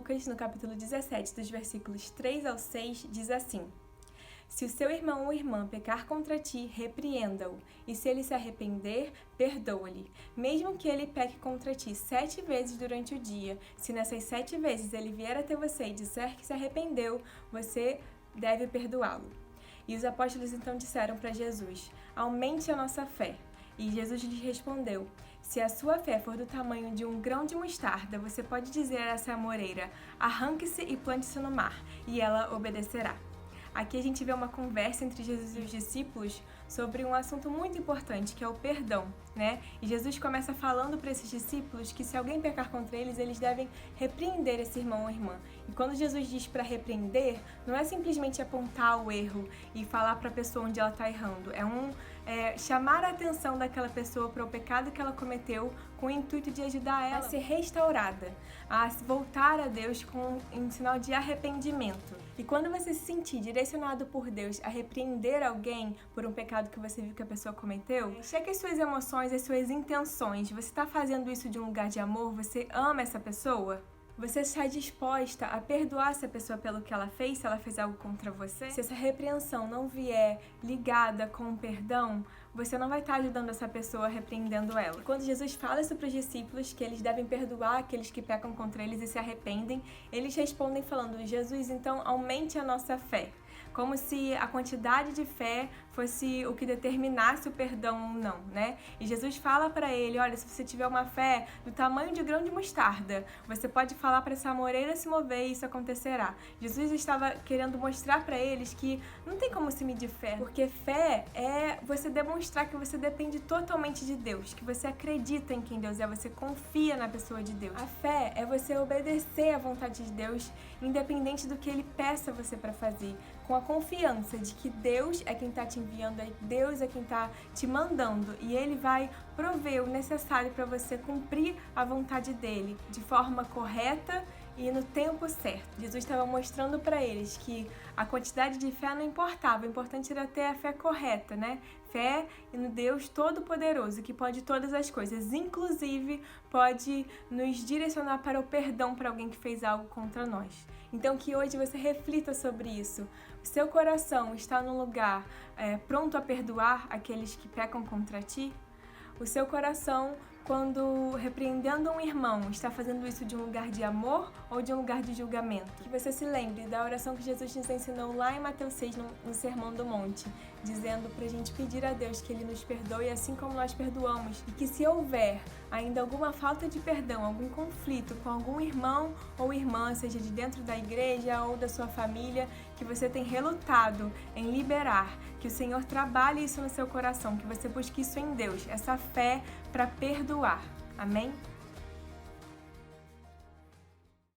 Lucas, no capítulo 17, dos versículos 3 ao 6, diz assim: Se o seu irmão ou irmã pecar contra ti, repreenda-o, e se ele se arrepender, perdoa-lhe. Mesmo que ele peque contra ti 7 vezes durante o dia, se nessas 7 vezes ele vier até você e disser que se arrependeu, você deve perdoá-lo. E os apóstolos então disseram para Jesus: aumente a nossa fé. E Jesus lhes respondeu: se a sua fé for do tamanho de um grão de mostarda, você pode dizer a essa amoreira: arranque-se e plante-se no mar, e ela obedecerá. Aqui a gente vê uma conversa entre Jesus e os discípulos sobre um assunto muito importante, que é o perdão, né? E Jesus começa falando para esses discípulos que se alguém pecar contra eles, eles devem repreender esse irmão ou irmã. E quando Jesus diz para repreender, não é simplesmente apontar o erro e falar para a pessoa onde ela está errando. É chamar a atenção daquela pessoa para o pecado que ela cometeu com o intuito de ajudar ela a ser restaurada, a voltar a Deus em sinal de arrependimento. E quando você se sentir direcionado por Deus a repreender alguém por um pecado que você viu que a pessoa cometeu, cheque as suas emoções, as suas intenções. Você está fazendo isso de um lugar de amor? Você ama essa pessoa? Você está disposta a perdoar essa pessoa pelo que ela fez, se ela fez algo contra você? Se essa repreensão não vier ligada com o perdão, você não vai estar ajudando essa pessoa repreendendo ela. E quando Jesus fala isso para os discípulos, que eles devem perdoar aqueles que pecam contra eles e se arrependem, eles respondem falando: Jesus, então aumente a nossa fé. Como se a quantidade de fé fosse o que determinasse o perdão ou não, né? E Jesus fala para ele: olha, se você tiver uma fé do tamanho de grão de mostarda, você pode falar para essa amoreira se mover e isso acontecerá. Jesus estava querendo mostrar para eles que não tem como se medir fé, porque fé é você demonstrar que você depende totalmente de Deus, que você acredita em quem Deus é, você confia na pessoa de Deus. A fé é você obedecer à vontade de Deus, independente do que Ele peça você para fazer, com a confiança de que Deus é quem está te enviando, Deus é quem está te mandando e Ele vai prover o necessário para você cumprir a vontade dEle de forma correta e no tempo certo. Jesus estava mostrando para eles que a quantidade de fé não importava, o importante era ter a fé correta, né? Fé no Deus Todo-Poderoso, que pode todas as coisas, inclusive pode nos direcionar para o perdão para alguém que fez algo contra nós. Então que hoje você reflita sobre isso. O seu coração está num lugar pronto a perdoar aqueles que pecam contra ti? O seu coração, quando repreendendo um irmão, está fazendo isso de um lugar de amor ou de um lugar de julgamento? Que você se lembre da oração que Jesus nos ensinou lá em Mateus 6, no Sermão do Monte, dizendo pra gente pedir a Deus que Ele nos perdoe assim como nós perdoamos, e que se houver ainda alguma falta de perdão, algum conflito com algum irmão ou irmã, seja de dentro da igreja ou da sua família, que você tem relutado em liberar, que o Senhor trabalhe isso no seu coração, que você busque isso em Deus, essa fé para perdoar. Amém?